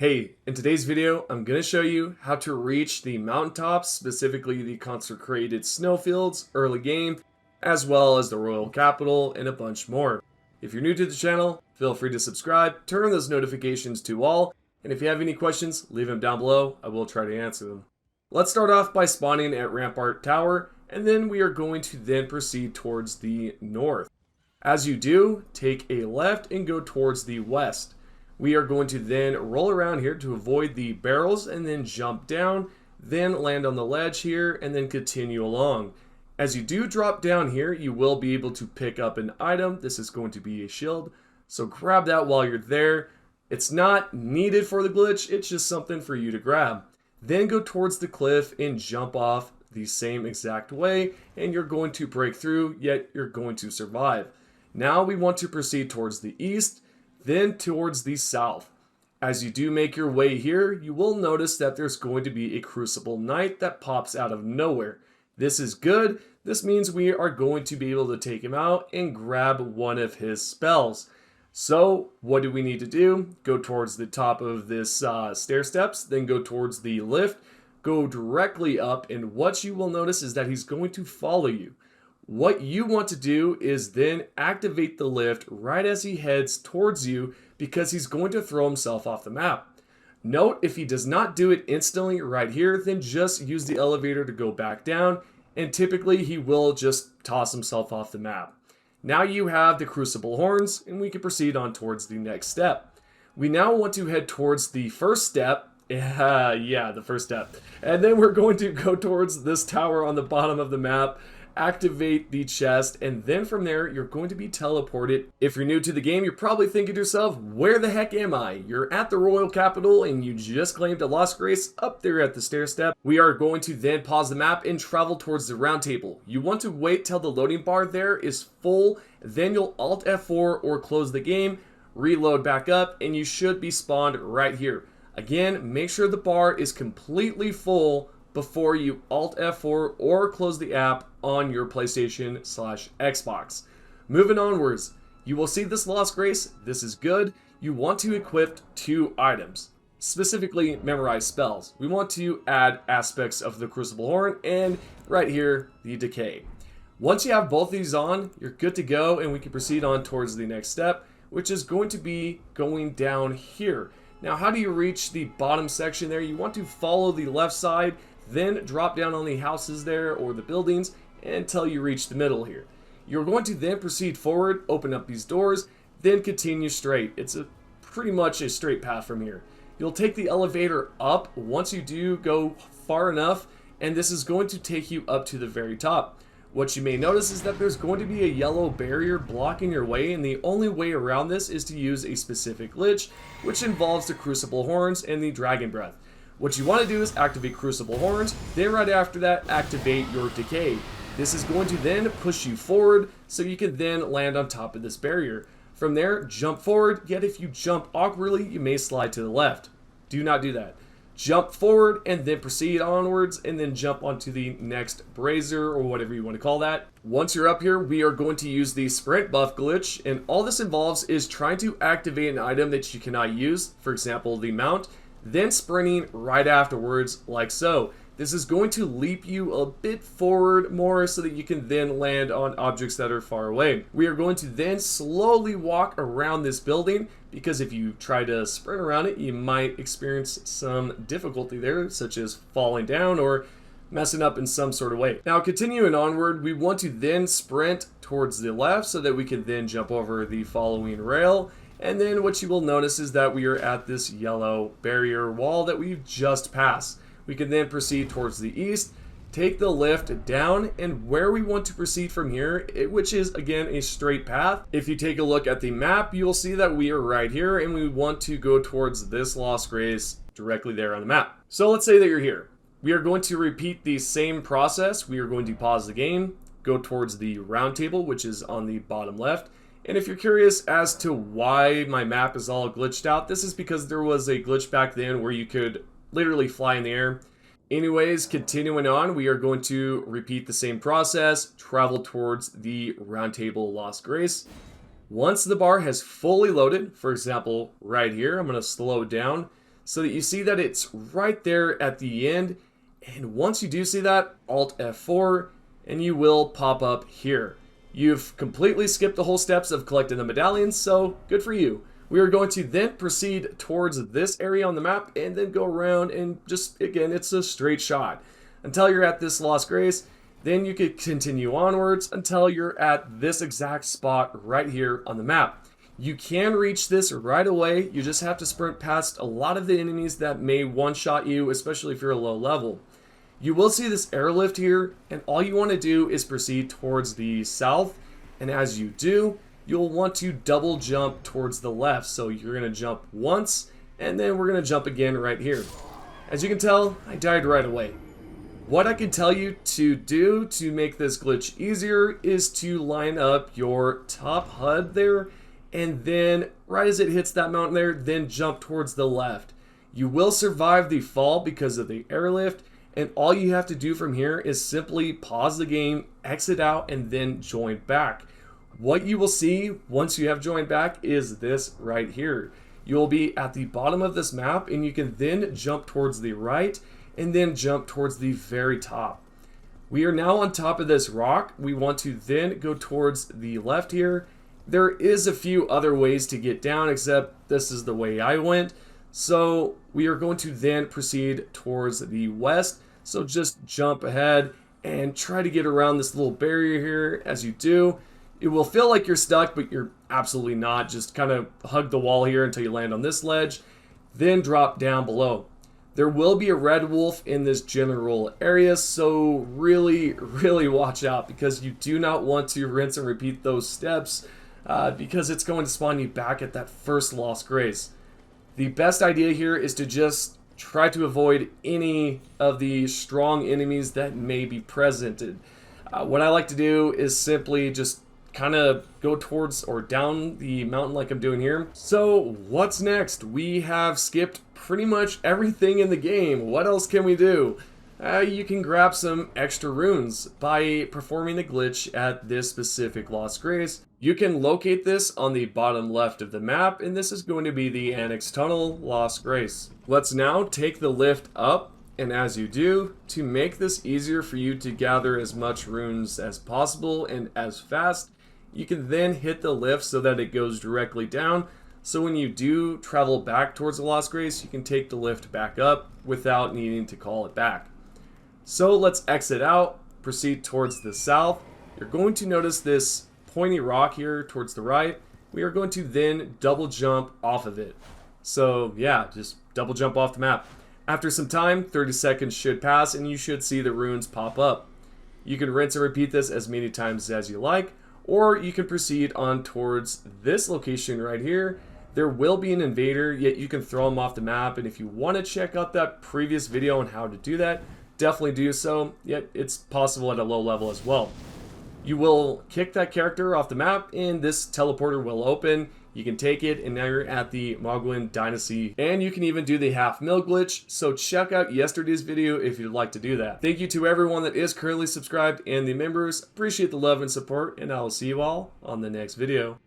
Hey, in today's video, I'm going to show you how to reach the mountaintops, specifically the consecrated snowfields early game, as well as the royal capital and a bunch more. If you're new to the channel, feel free to subscribe, turn those notifications to all, and if you have any questions, leave them down below. I will try to answer them. Let's start off by spawning at Rampart Tower, and then we are going to then proceed towards the north. As you do, take a left and go towards the west. We are going to then roll around here to avoid the barrels and then jump down, then land on the ledge here and then continue along. As you do drop down here, you will be able to pick up an item. This is going to be a shield, so grab that while you're there. It's not needed for the glitch, it's just something for you to grab. Then go towards the cliff and jump off the same exact way, and you're going to break through, yet you're going to survive. Now we want to proceed towards the east, then towards the south. As you do make your way here, you will notice that there's going to be a Crucible Knight that pops out of nowhere. This is good. This means we are going to be able to take him out and grab one of his spells. So what do we need to do? Go towards the top of this stair steps, then go towards the lift, go directly up, and what you will notice is that he's going to follow you. What you want to do is then activate the lift right as he heads towards you, because he's going to throw himself off the map. Note, if he does not do it instantly right here, then just use the elevator to go back down, and typically he will just toss himself off the map. Now you have the Crucible Horns, and we can proceed on towards the next step. We now want to head towards the first step. The first step. And then we're going to go towards this tower on the bottom of the map, activate the chest, and then from there you're going to be teleported. If you're new to the game, you're probably thinking to yourself, where the heck am I? You're at the royal capital and you just claimed a lost grace up there at the stair step. We are going to then pause the map and travel towards the round table. You want to wait till the loading bar there is full, then you'll Alt F4 or close the game, reload back up, and you should be spawned right here. Again, make sure the bar is completely full before you Alt F4 or close the app on your PlayStation/Xbox. Moving onwards, you will see this lost grace. This is good. You want to equip 2 items, specifically memorize spells. We want to add aspects of the Crucible Horn and right here, the Decay. Once you have both these on, you're good to go, and we can proceed on towards the next step, which is going to be going down here. Now, how do you reach the bottom section there? You want to follow the left side, then drop down on the houses there or the buildings until you reach the middle here. You're going to then proceed forward, open up these doors, then continue straight. It's pretty much a straight path from here. You'll take the elevator up once you do go far enough, and this is going to take you up to the very top. What you may notice is that there's going to be a yellow barrier blocking your way, and the only way around this is to use a specific glitch, which involves the Crucible Horns and the Dragon Breath. What you want to do is activate Crucible Horns, then right after that activate your Decay. This is going to then push you forward so you can then land on top of this barrier. From there, jump forward, yet if you jump awkwardly, you may slide to the left. Do not do that. Jump forward and then proceed onwards and then jump onto the next brazier or whatever you want to call that. Once you're up here, we are going to use the sprint buff glitch, and all this involves is trying to activate an item that you cannot use, for example the mount, then sprinting right afterwards like so. This is going to leap you a bit forward more so that you can then land on objects that are far away. We are going to then slowly walk around this building, because if you try to sprint around it, you might experience some difficulty there, such as falling down or messing up in some sort of way. Now, continuing onward, we want to then sprint towards the left so that we can then jump over the following rail. And then what you will notice is that we are at this yellow barrier wall that we've just passed. We can then proceed towards the east, take the lift down, and where we want to proceed from here, which is again a straight path. If you take a look at the map, you'll see that we are right here, and we want to go towards this lost grace directly there on the map. So let's say that you're here. We are going to repeat the same process. We are going to pause the game, go towards the round table, which is on the bottom left. And if you're curious as to why my map is all glitched out, this is because there was a glitch back then where you could literally fly in the air. Anyways, continuing on, we are going to repeat the same process, travel towards the round table lost grace. Once the bar has fully loaded, for example, right here, I'm going to slow it down. so that you see that it's right there at the end. And once you do see that, Alt F4, and you will pop up here. You've completely skipped the whole steps of collecting the medallions, so good for you. We are going to then proceed towards this area on the map and then go around and just, again, it's a straight shot until you're at this Lost Grace. Then you could continue onwards until you're at this exact spot right here on the map. You can reach this right away. You just have to sprint past a lot of the enemies that may one-shot you, especially if you're a low level. You will see this airlift here, and all you want to do is proceed towards the south, and as you do, you'll want to double jump towards the left. So you're going to jump once, and then we're going to jump again right here. As you can tell, I died right away. What I can tell you to do to make this glitch easier is to line up your top HUD there, and then right as it hits that mountain there, then jump towards the left. You will survive the fall because of the airlift, and all you have to do from here is simply pause the game, exit out, and then join back. What you will see once you have joined back is this right here. You'll be at the bottom of this map, and you can then jump towards the right and then jump towards the very top. We are now on top of this rock. We want to then go towards the left here. There is a few other ways to get down, except this is the way I went. So we are going to then proceed towards the west. So just jump ahead and try to get around this little barrier here. As you do, it will feel like you're stuck, but you're absolutely not. Just kind of hug the wall here until you land on this ledge, then drop down below. There will be a red wolf in this general area, so really watch out, because you do not want to rinse and repeat those steps because it's going to spawn you back at that first Lost Grace. The best idea here is to just try to avoid any of the strong enemies that may be presented. What I like to do is simply just kind of go towards or down the mountain like I'm doing here. So what's next? We have skipped pretty much everything in the game. What else can we do? You can grab some extra runes by performing a glitch at this specific Lost Grace. You can locate this on the bottom left of the map, and this is going to be the Annex Tunnel Lost Grace. Let's now take the lift up, and as you do, to make this easier for you to gather as much runes as possible and as fast, you can then hit the lift so that it goes directly down. So when you do travel back towards the Lost Grace, you can take the lift back up without needing to call it back. So let's exit out, proceed towards the south. You're going to notice this pointy rock here towards the right. We are going to then double jump off of it. So yeah, just double jump off the map. After some time, 30 seconds should pass, and you should see the runes pop up. You can rinse and repeat this as many times as you like, or you can proceed on towards this location right here. There will be an invader, yet you can throw them off the map, and if you want to check out that previous video on how to do that, definitely do so, yet it's possible at a low level as well. You will kick that character off the map, and this teleporter will open. You can take it, and now you're at the Mogwin Dynasty, and you can even do the half mil glitch, so check out yesterday's video if you'd like to do that. Thank you to everyone that is currently subscribed and the members. Appreciate the love and support, and I will see you all on the next video.